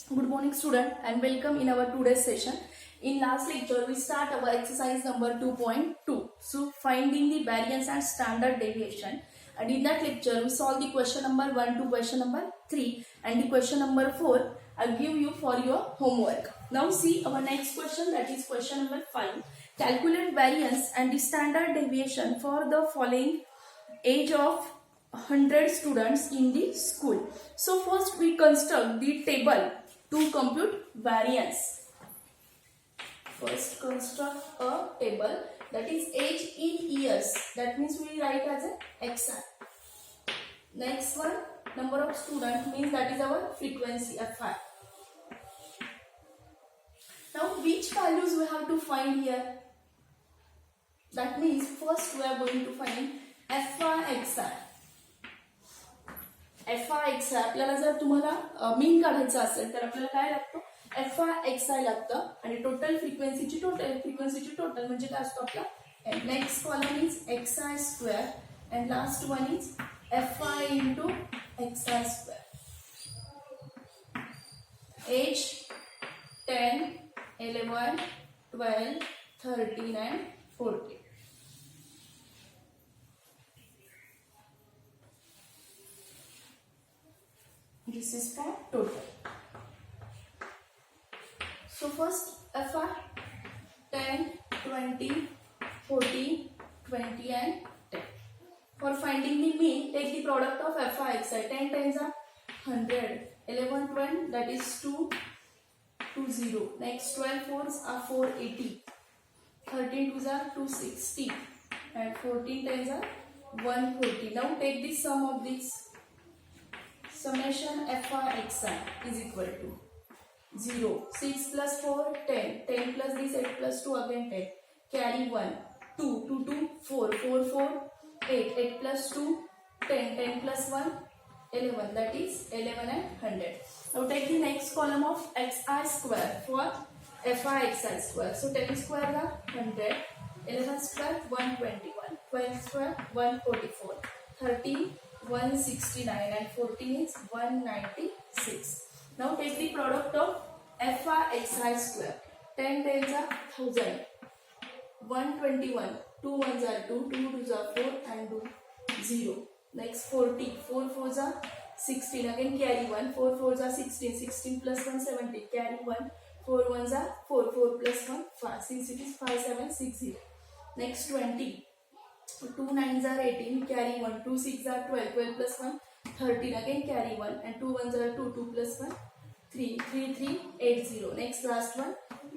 Good morning student and welcome in our today's session. In last lecture we start our exercise number 2.2. So finding the variance and standard deviation, and in that lecture we solve the question number 1 to question number 3 and the question number 4 I'll give you for your homework. Now see our next question, that is question number 5. Calculate variance and the standard deviation for the following age of 100 students in the school. So first we construct the table to compute variance. First construct a table, that is age in years, that means we write as a xi. Next one, number of students, means that is our frequency fi. Now which values we have to find here? That means first we are going to find fi xi. fi xi आपल्याला जर तुम्हाला mean काढायचा असेल तर आपल्याला काय लागतो, fi xi लागतं आणि टोटल फ्रिक्वेन्सीची टोटल म्हणजे काय असतो आपला. Next column is xi square and last one is fi into xi square. Age 10, 11, 12, 13 and 14. This is for total. So first fi 10, 20, 40, 20 and 10. For finding the mean, take the product of fi xi. 10 times are 100, 11 12, that is 220. Next 12 fours are 480, 13 twos are 260 and 14 times are 140. Now take the sum of these. Summation fi xi is equal to 0. 6 plus 4, 10. 10 plus this, 8 plus 2, again 10. Carry 1. 2, 2, 2, 4. 4, 4, 8. 8 plus 2, 10. 10 plus 1, 11. That is 11 and 100. Now take the next column of xi square for fi xi square. So 10 square are 100. 11 square 121. 12 square 144. 13 169 and 14 is 196. Now take the product of fi xi square. 10 tens are 1000. 121. 2 ones are 2, 2 twos are 4 and 2 0. Next 40. 4 fours are 16. Again carry 1. 4 fours are 16. 16 plus 1 17. Carry 1. 4 ones are 4. 4 plus 1 5. Since it is 5 7 6 0. Next 20. 2 nines are 18, carry 1, 2 6 are 12, 12 plus 1, 13, again carry 1 and 2 ones are 2, 2 plus 1, 3, 3, 3, 8, 0. Next last one,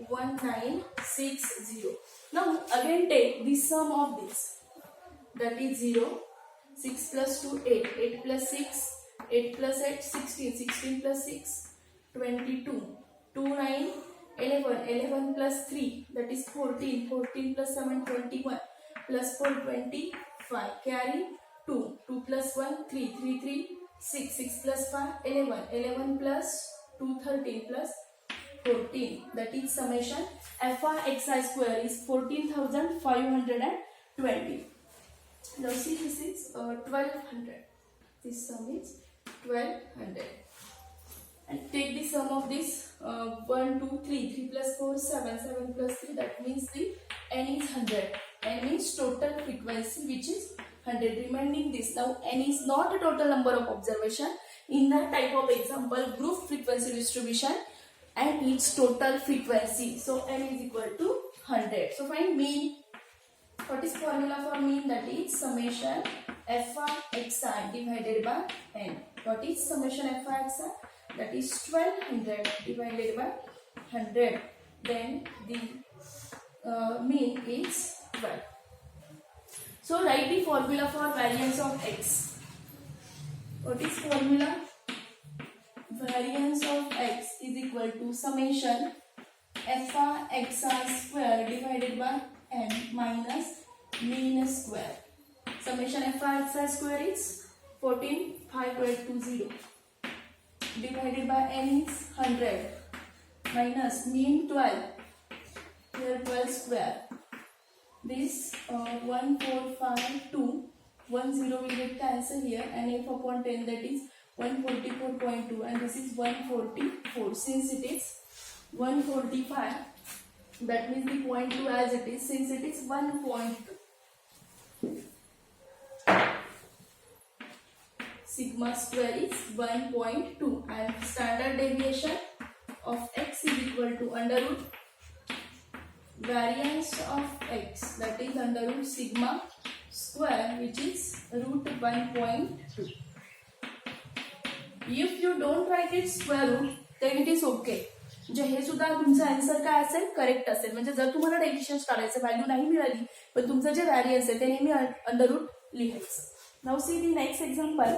1, 9, 6, 0. Now again take the sum of this, that is 0, 6 plus 2, 8, 8 plus 6, 8 plus 8, 16, 16 plus 6, 22, 2, 9, 11, 11 plus 3, that is 14, 14 plus 7, 21. Plus 4 25, carry 2, 2 plus 1 3, 3 3, 6, 6 plus 5 11, 11 plus 2 13 plus 14, that is summation fi xi square is 14,520. Now see, this is 1200, this sum is 1200 and take the sum of this 1 2 3, 3 plus 4 7, 7 plus 3, that means the n is 100. N means total frequency, which is 100. Remaining this, now n is not a total number of observation. In that type of example, group frequency distribution and its total frequency. So n is equal to 100. So find mean. What is formula for mean? That is summation fi xi divided by n. What is summation fi xi? That is 1200 divided by 100. Then the mean is 12. So write the formula for variance of x. What is formula? Variance of x is equal to summation fi xi square divided by n minus mean square. Summation fi xi square is 14,520 divided by n is 100 minus mean 12. Here 12 square. This 1 4 5 2 1 0 will get cancelled here, and f upon 10, that is 144.2 and this is 144. Since it is 145, that means the point 2 as it is, since it is 1.2. Sigma square is 1.2 and standard deviation of x is equal to under root variance of x, that is under root sigma square, which is root 1.2. If you don't write it square root, then it is okay. म्हणजे हे सुद्धा तुमचं answer काय असेल, correct असेल. म्हणजे जर तुम्हाला deviation काढायचं, व्हॅल्यू नाही मिळाली पण तुमचं जे व्हॅरियन्स आहे ते नेहमी अंडर रूट लिहायचं. Now see the next example.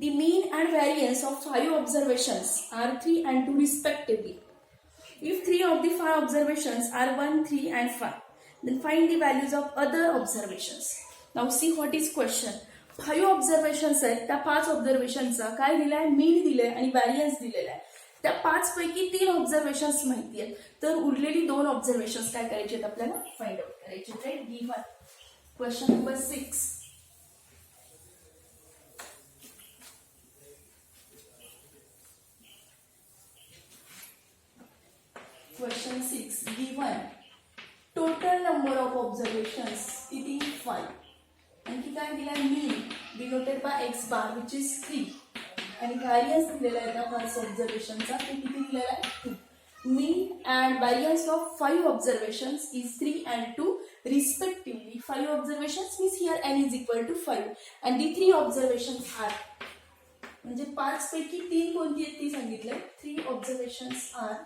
The mean and variance of 5 observations are 3 and 2 respectively. If 3 of the 5 observations are 1, 3 and 5, then find the values of other observations. Now see what is question. 5 observations आहेत, त्या 5 ऑब्झर्वेशनचा काय दिलाय, mean दिलाय आणि variance दिलेला आहे. त्या 5 पैकी 3 ऑब्झर्वेशन्स माहिती आहेत, तर उरलेली 2 ऑब्झर्वेशन्स काय करायचे आहेत आपल्याला, फाइंड आउट करायचे. Right. Given question number 6. Question 6. Given total number of observations किती 5 आणखी काय दिलाय, mean denoted by x bar which is 3 आणि व्हॅरियन्स दिलेला आहे त्या 5 ऑब्झर्वेशनचा, ते किती दिलेला आहे, 2. Mean and variance of 5 observations is 3 and 2 respectively. 5 observations means here n is equal to 5 and the 3 observations are, म्हणजे 5 पैकी 3 कोणती आहेत ती सांगितलंय. 3 observations are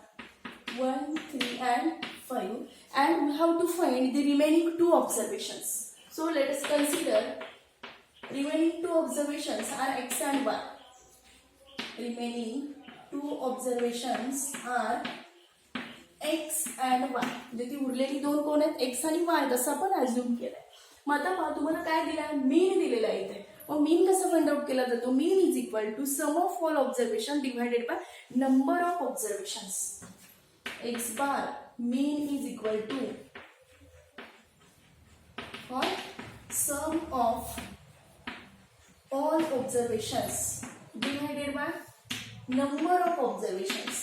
1, 3 and 5 and we have to find the remaining 2 observations. So let us consider remaining 2 observations are x and y. Remaining 2 observations are x and y. म्हणजे ती उरलेली 2 कोण आहेत, x आणि y, तसं आपण अज्युम केलंय. मग आता पहा तुम्हाला काय दिलाय, मीन दिलेला आहे इथे. मग मीन कसा फाइंड आउट केला जातो, mean is equal to sum of all observation divided by number of observations. x bar mean is equal to sum of all observations divided by number of observations.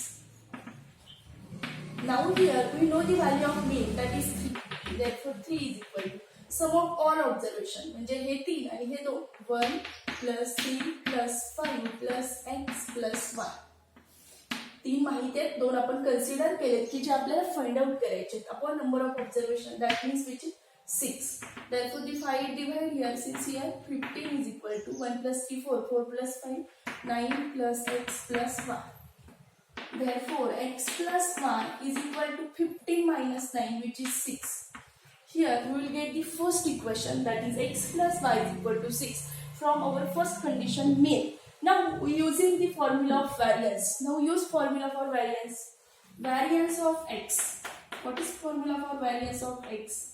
Now here we know the value of mean, that is 3. Therefore 3 is equal to sum of all observation, म्हणजे हे 3 आणि हे 2, 1 plus 3 plus 5 plus x plus 1. 3 माहिती आहेत, 2 आपण consider केलेत की जे आपल्याला find out करायचे upon number of observation, that means which is 6. Therefore the 5 divide here, since here 15 is equal to 1 plus 3 4, 4 plus 5 9 plus x plus 1. Therefore x plus 1 is equal to 15 minus 9, which is 6. Here we will get the first equation, that is x plus y is equal to 6 from our first condition mean. Now using the formula of variance. Now use formula for variance. Variance of x. What is formula for variance of x?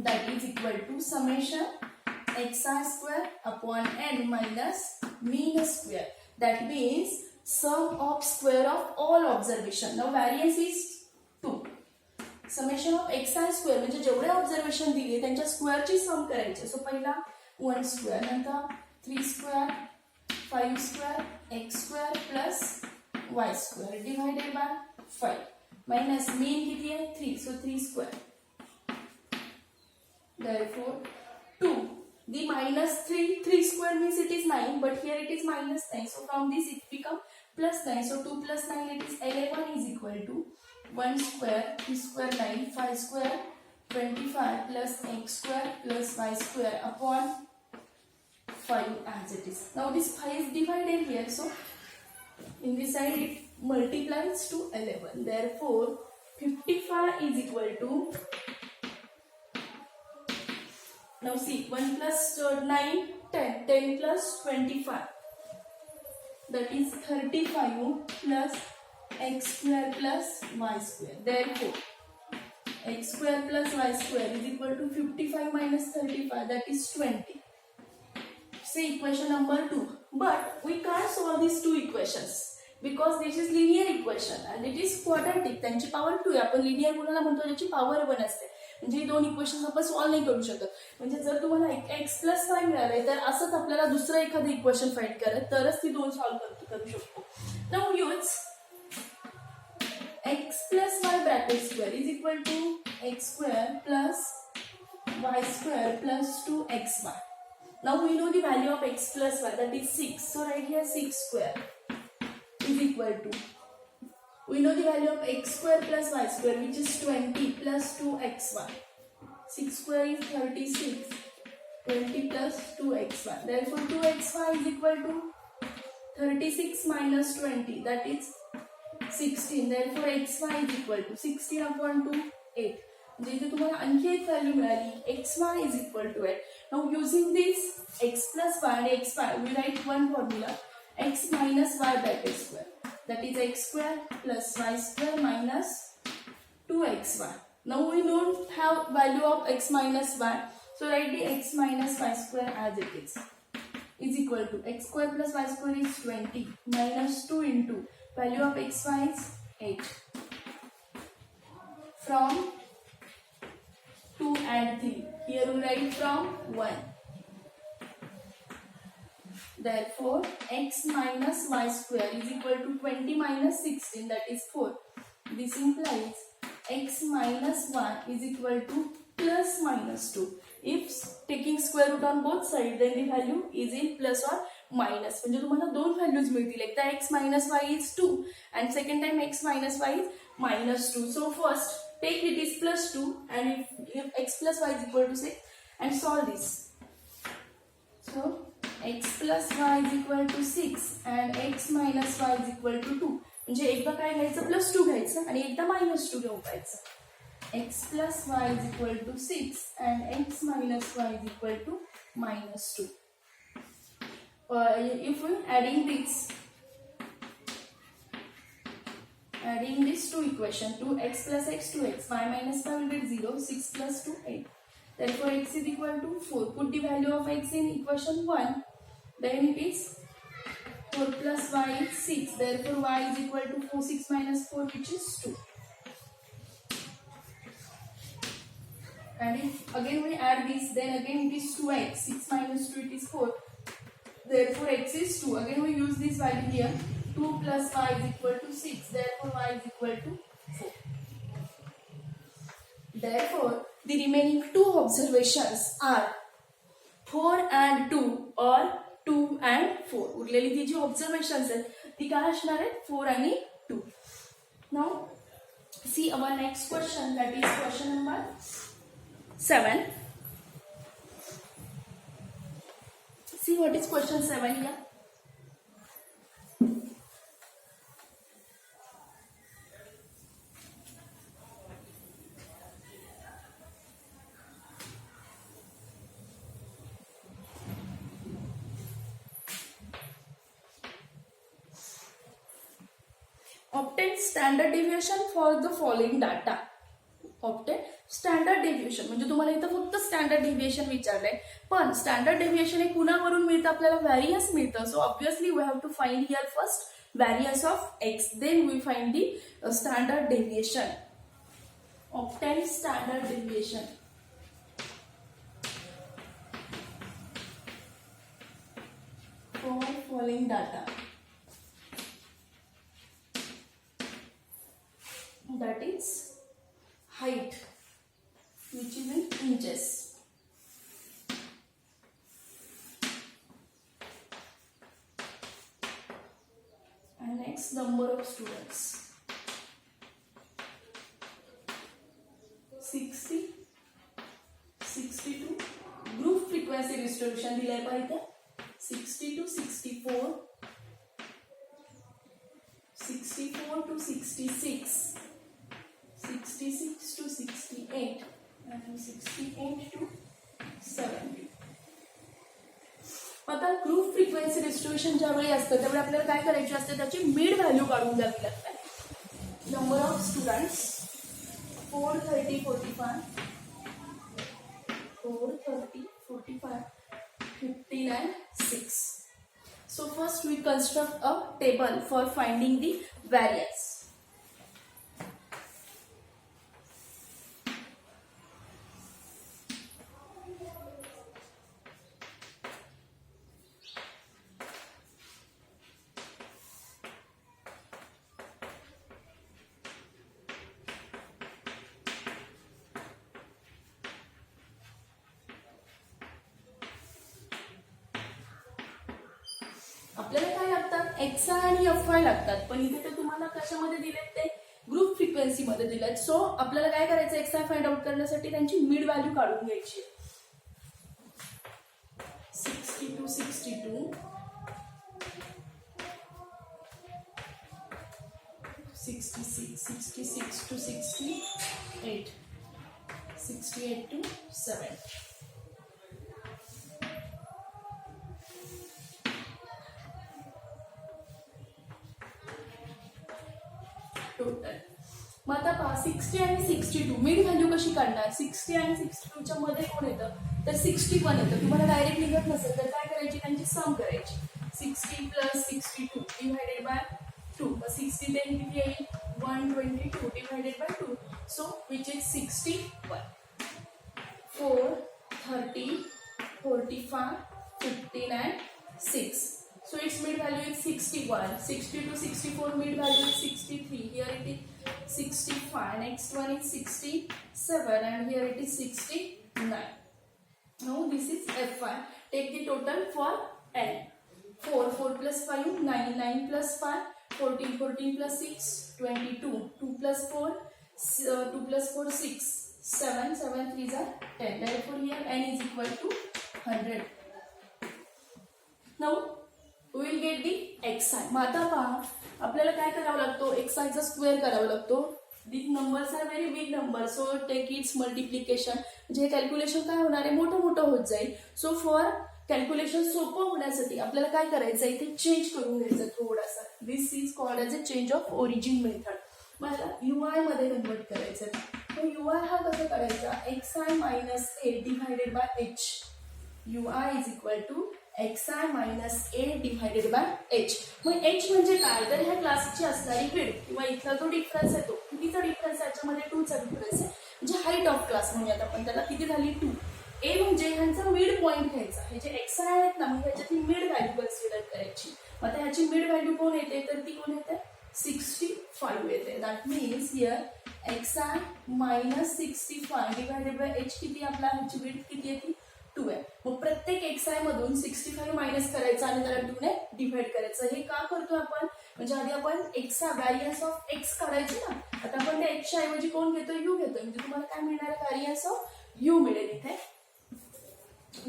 That is equal to summation xi square upon n minus mean square. That means sum of square of all observation. Now variance is 2. Summation of xi square म्हणजे जेवढे observation दिले त्यांच्या स्क्वेअरची सम करायची. सो पहिला 1 square, नंतर 3 square, 5 square x square plus y square divided by 5 minus mean किती आहे 3, so 3 square. Therefore 2, the minus 3 square means it is 9, but here it is minus 9, so from this it become plus 9, so 2 plus 9 it is 11 is equal to 1 square 3 square 9 5 square 25 plus x square plus y square upon 5 as it is. Now this 5 is divided here, so in this side it multiplies to 11. Therefore 55 is equal to, now see 1 plus 9 10, 10 plus 25, that is 35 plus x square plus y square. Therefore x square plus y square is equal to 55 minus 35, that is 20. See equation number 2. But we can't solve these 2 equations because this is linear equation and it is quadratic. त्यांची power 2 आहे. आपण linear गुणाला म्हणतो ज्याची power 1 असते. म्हणजे ही दोन equation आपण solve नाही करू शकत. म्हणजे जर तुम्हाला एक्स प्लस वाय मिळालंय तर असंच आपल्याला दुसरं एखादं इक्वेशन फाइंड करायचं तरच ती दोन सॉल्व्ह करू शकतो. नाऊ use x plus y bracket square is equal to x square plus y square plus 2xy. Now we know the value of x plus y, that is 6. So right here 6 square is equal to, we know the value of x square plus y square, which is 20 plus 2xy. 6 square is 36, 20 plus 2xy. Therefore 2xy is equal to 36 minus 20, that is 16. Therefore xy is equal to 16 upon 2, 8. म्हणजे इथे तुम्हाला आणखी एक value मिळाली, xy is equal to 8. Now using this x plus y and xy, we write one formula, x minus y bracket square, that is x square plus y square minus 2xy. Now we don't have value of x minus y, so write the x minus y square as it is equal to x square plus y square is 20 minus 2 into value of xy is 8. From 2 and 3. Here we write from 1. Therefore, x minus y square is equal to 20 minus 16, that is 4. This implies x minus y is equal to plus minus 2. If taking square root on both sides, then the value is in plus or minus. म्हणजे तुम्हाला दोन values मिळतील, एकदा x minus y is 2 and second time x minus y is minus 2. So first take it is plus 2 and if x plus y is equal to 6 and solve this. So x plus y is equal to 6 and x minus y is equal to 2. म्हणजे एकदा काय घ्यायचं plus 2 घ्यायचं आणि एकदा minus 2 घेऊन जायचं. x plus y is equal to 6 and x minus y is equal to minus 2. If we adding this two equation, 2x plus x, 2x, y minus y will get 0, 6 plus 2, 8. Therefore x is equal to 4. Put the value of x in equation 1, then it is 4 plus y is 6. Therefore y is equal to 4, 6 minus 4, which is 2. And if again we add this, then again it is 2x, 6 minus 2, it is 4. Therefore x is 2. Again we use this value here, 2 plus y is equal to 6. Therefore y is equal to 4. Therefore the remaining two observations are 4 and 2 or 2 and 4. उरलेली ती जी observations आहेत ती काय असणार आहेत 4 आणि 2. Now see our next question, that is question number 7. See what is question 7 here. Obtain standard deviation for the following data. Obtain standard deviation म्हणजे तुम्हाला इथं फक्त स्टँडर्ड डेव्हिएशन विचारलंय, पण स्टँडर्ड डेव्हिएशन हे कुणावरून मिळतं आपल्याला व्हॅरियन्स मिळतं. So obviously we have to find here first variance of X, then we find the standard deviation. Obtain standard deviation for following data, that is height, which is in inches, and next number of students, 60, 62. Group frequency distribution दिलाय पाहिजे 60 to 64, 64 to 66, 66 to 68 and 68 to 70. आता group frequency distribution ज्यावेळी असतं त्यावेळी आपल्याला काय करायची असते, त्याची मिड व्हॅल्यू काढून द्यावी लागते. Number of students 430, 45, 430, 45, 15 and 6. So first we construct a table for finding the variance. आपल्याला काय लागतात, XI आणि FI लागतात, पण इथे ते तुम्हाला कशामध्ये दिलेत, ते ग्रुप फ्रिक्वेन्सी मध्ये दिलेत. सो आपल्याला काय करायचं, XI फाइंड आउट करण्यासाठी त्यांची मिड व्हॅल्यू काढून घ्यायची. 60 to 62, 66 to 68, 68 to 7. टोटल. मग आता पहा 60 आणि 62 मिड व्हॅल्यू कशी काढणार. 60 आणि 62 च्या मध्ये कोण येतं, तर 61 येतं. तुम्हाला डायरेक्ट निघत नसेल तर काय करायची, त्यांची सम करायची. 60 प्लस 62 डिवायडेड बाय 2. मग 60 ते किती येईल, 122 divided by 2. So which is 61. 4, 30, 45, 15 and 6. So its mid value is 61. 60 to 64 mid value is 63. Here it is 65. Next one is 67 and here it is 69. Now this is F1. Take the total for N. 4 plus 5 9, 9 plus 5 14, 14 plus 6 22, 2 plus 4 2 plus 4 6, 7 7 3s are 10. Therefore here N is equal to 100. Now we will get the XI. मग आता पहा आपल्याला काय करावं लागतो, XI चा square करावा लागतो. These numbers are very big numbers, so take its multiplication. म्हणजे कॅल्क्युलेशन काय होणार आहे, मोठं मोठं होत जाईल. सो फॉर कॅल्क्युलेशन सोपं होण्यासाठी आपल्याला काय करायचं, इथे चेंज करून घ्यायचं थोडासा. This is called as a change of origin method. मला UI मध्ये कन्वर्ट करायचं. तर UI हा कसा करायचा, XI minus A divided by H. UI is equal to XI minus A divided by H. मग H म्हणजे काय, तर ह्या क्लासची असणारी विड्थ किंवा इथला जो डिफरन्स आहे तो कितीचा डिफरन्स आहे, याच्यामध्ये 2 चा डिफरन्स आहे. म्हणजे हाईट ऑफ क्लास म्हणूयात आपण त्याला. किती झाली 2. A म्हणजे ह्यांचा मिड पॉईंट घ्यायचा. हे जे XI आहेत ना, मग ह्याच्यातली मिड व्हॅल्यू कन्सिडर करायची. मग आता ह्याची मिड व्हॅल्यू कोण येते, तर ती कोण येते, 65 येते. That means here XI minus 65 divided by H किती, आपला ह्याची विड्थ किती येते, 2 आहे. मग प्रत्येक XI मधून 65 मायनस करायचं आणि त्याला 2 ने डिवाइड करायचं. हे का करतो आपण, म्हणजे आधी आपण XI व्हॅरियन्स ऑफ X काढायची ना, आता आपण त्या X च्या ऐवजी कोण घेतो, U घेतो. म्हणजे तुम्हाला काय मिळणार, व्हॅरियन्स ऑफ U मिळेल इथे.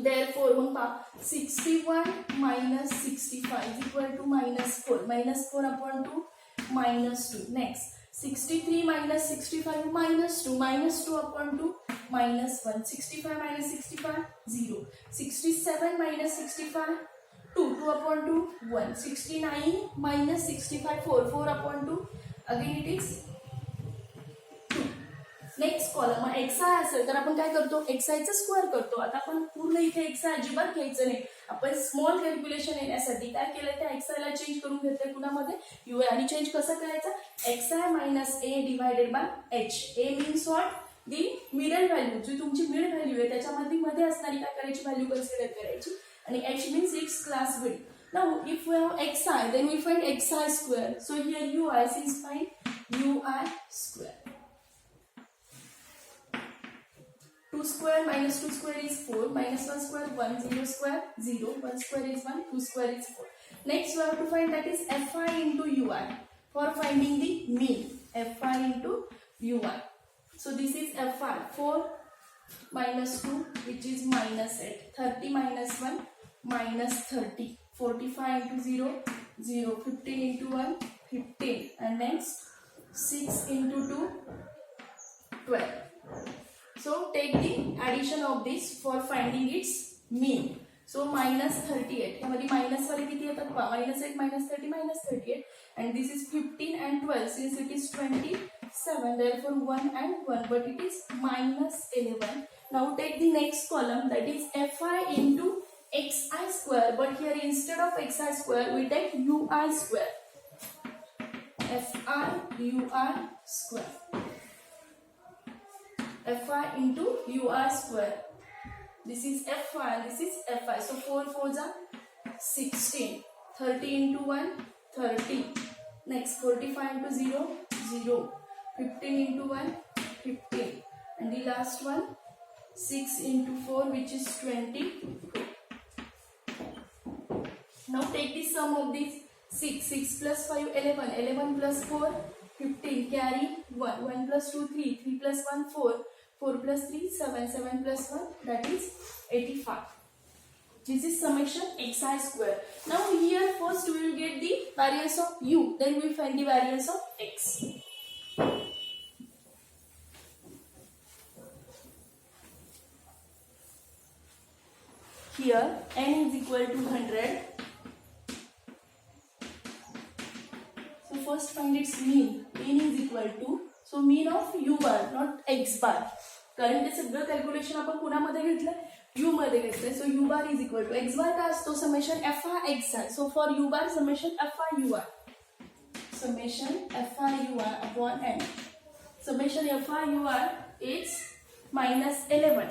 Therefore मग पहा 61 minus 65 is equal to -4. -4 upon 2 -2. Next 63 minus 65 -2. -2 upon 2 -1. 65 minus 65 0. 67 minus 65 2. 2 upon 2 1. 69 minus 65 4. 4 upon 2 again it is 2. Next column. Mug XI असेल तर आपण काय करतो, XI चा स्क्वेअर करतो. आता आपण पूर्ण इथे XI अजिबात घ्यायचं नाही. आपण स्मॉल कॅल्क्युलेशन येण्यासाठी काय केलं, त्या XI ला चेंज करून घेतलंय कुणामध्ये, UI. आणि चेंज कसं करायचं, XI minus A divided by H. A means what, the middle value. जी तुमची मिड व्हॅल्यू आहे त्याच्यामध्ये मध्ये असणारी काय करायची, व्हॅल्यू कन्सिडर करायची. आणि H means it's class width. Now if we have XI then we find XI square. So here UI is find UI square. 2 square minus 2 square is 4, minus 1 square 1, 0 square 0, 1 square is 1, 2 square is 4. Next we have to find that is Fi into UI for finding the mean. Fi into UI. So this is Fi. 4 minus 2 which is -8. 30 minus 1 minus 30. 45 into 0 0. 15 into 1 15. And next 6 into 2 12. So take the addition of this for finding its mean. So minus 38. यामध्ये minus वाले किती येतात, -8 minus 30 minus 38. And this is 15 and 12 since it is 27. Therefore 1 and 1, but it is -11. Now take the next column, that is Fi into XI square. But here instead of XI square we take UI square. Fi UI square. Fi into UI square. This is Fi and this is Fi. So 4 4s are 16. 30 into 1 30. Next 45 into 0 0. 15 into 1 15. And the last one 6 into 4 which is 24. Now take the sum of these. 6 plus 5 11, 11 plus 4 15, carry 1 plus 2 3, 3 plus 1 4, 4 plus 3 7, 7 plus 1 that is 85. This is summation xi square. Now here first we will get the variance of u, then we will find the variance of x. Here n is equal to 100. So first find its mean. Mean is equal to, so mean of u bar not x bar. कारण ते सगळं calculation आपण कुणामध्ये घेतलं, u मध्ये घेतलंय. सो u bar is equal to x bar काय असतो, summation fi xi. So for u bar summation fi ur, summation fi ur upon n. Summation fi ur is -11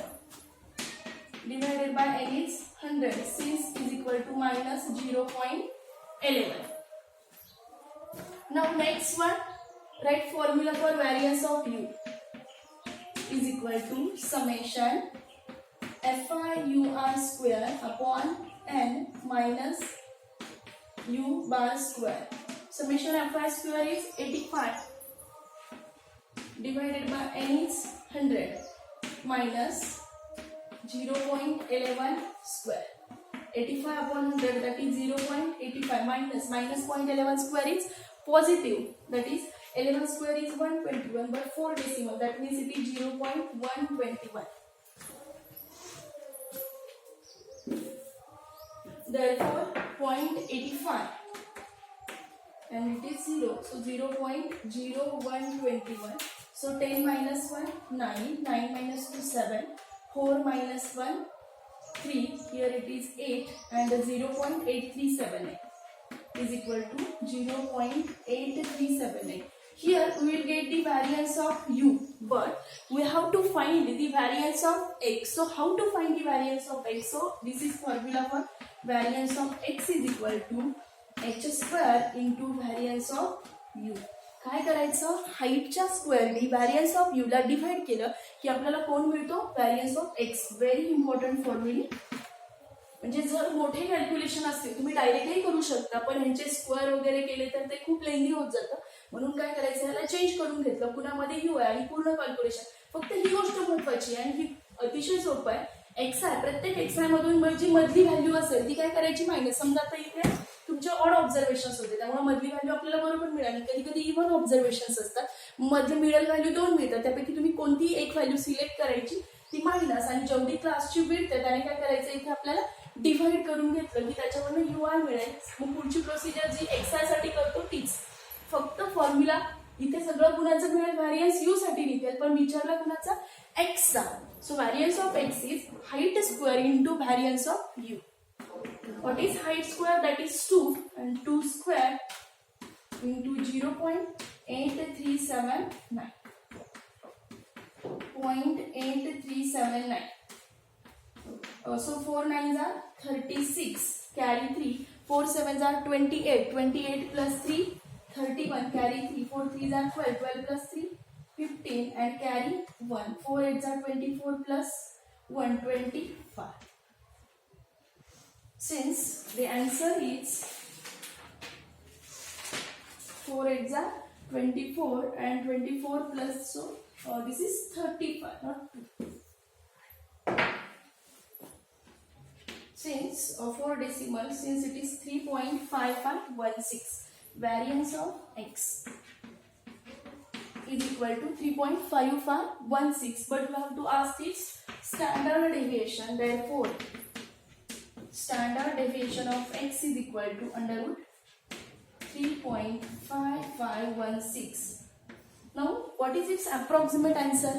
divided by n is 100. Since is equal to -0.11. Now next one, write formula for variance of u is equal to summation fi ur square upon n minus u bar square. Summation fi square is 85 divided by n is 100 minus 0.11 square. 85 upon 100 that is 0.85 minus 0.11 square is positive, that is 11 square is 121 but 4 decimal, that means it is 0.121. Therefore 0.85 and it is 0, so 0.0121. So 10 minus 1 9, 9 minus 2 7, 4 minus 1 3, here it is 8 and 0.8378 is equal to 0.8378. Here we will get the variance of u, but we have to find the variance of x. So how to find the variance of x? So this is formula for variance of x is equal to h square into variance of u. काय करायचं, हाईटच्या स्क्वेअरनी variance of U ला divide केलं की आपल्याला कोण मिळतो, variance of X. Very important formula. म्हणजे जर मोठे कॅल्क्युलेशन असतील तुम्ही डायरेक्टली करू शकता, पण ह्यांचे स्क्वेअर वगैरे केले तर ते खूप लेंदी होत जातं. म्हणून काय करायचं, ह्याला चेंज करून घेतलं, पुण्यामध्ये यू आहे आणि पूर्ण कॅल्क्युलेशन. फक्त ही गोष्ट महत्वाची आणि ही अतिशय सोपं आहे. एक्स आय, प्रत्येक एक्स आय मधून जी मधली व्हॅल्यू असेल ती काय करायची, मायनस. समजा आता इथे तुमचे ऑड ऑब्झर्वेशन होते त्यामुळे मधली व्हॅल्यू आपल्याला बरोबर मिळाली. कधी कधी इव्हन ऑब्झर्वेशन असतात, मधली मिडल व्हॅल्यू 2 मिळतात, त्यापैकी तुम्ही कोणती एक व्हॅल्यू सिलेक्ट करायची, ती मायनस. आणि जेवढी क्लासची विड्थ आहे त्याने काय करायचं, इथे आपल्याला डिव्हाइड करून घेतलं की त्याच्यावरून यू आय मिळेल. मग पुढची प्रोसिजर जी एक्स आय साठी करतो तीच, फक्त फॉर्म्युला इथे सगळं गुणाचं मिळेल, व्हॅरियन्स यू साठी निघेल, पण विचारला गुणाचा एक्सचा. So variance of X is height square into variance of U. What is height square? That is 2, and 2 square into 0.8379. 0.8379. So 4 9s are 36. Carry 3. 4 7s are 28. 28 plus 3 31. Carry 3. 4 3s are 12. 12 plus 3 15 and carry 1. 4 8s are 24 plus 1 25. Since the answer is 4 8s are 24 and 24 plus, so this is 35, not 2. Since for decimal, since it is 3.5516, variance of x is equal to 3.5516, but we have to ask its standard deviation. Therefore standard deviation of x is equal to under root 3.5516. Now what is its approximate answer?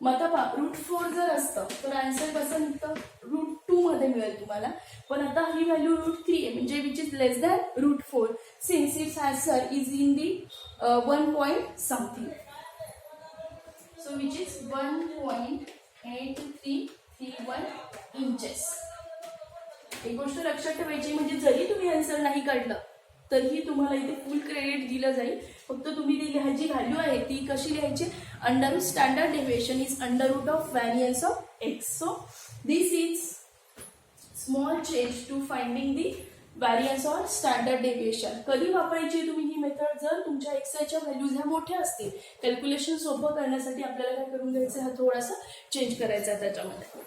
मग आता √4 जर असतं तर answer कसं निघतं, √2 मध्ये मिळेल तुम्हाला. पण आता ही व्हॅल्यू √3 आहे, म्हणजे which is less than √4. Since it's answer is in the 1 point something, so which is 1.8331 inches. एक गोष्ट लक्षात ठेवायची, म्हणजे जरी तुम्ही आन्सर नाही काढलं तरीही तुम्हाला इथे फुल क्रेडिट दिलं जाईल. फक्त तुम्ही ती जी व्हॅल्यू आहे ती कशी लिहायची, under root standard deviation is under root of variance of X. So this is small change to finding the variance or standard deviation. कधी वापरायची तुम्ही ही मेथड? जर तुमच्या एक्सआयच्या व्हॅल्यूज ह्या मोठ्या असतील, कॅल्क्युलेशन सोपं करण्यासाठी आपल्याला काय करून द्यायचं, हा थोडासा चेंज करायचा आहे त्याच्यामध्ये.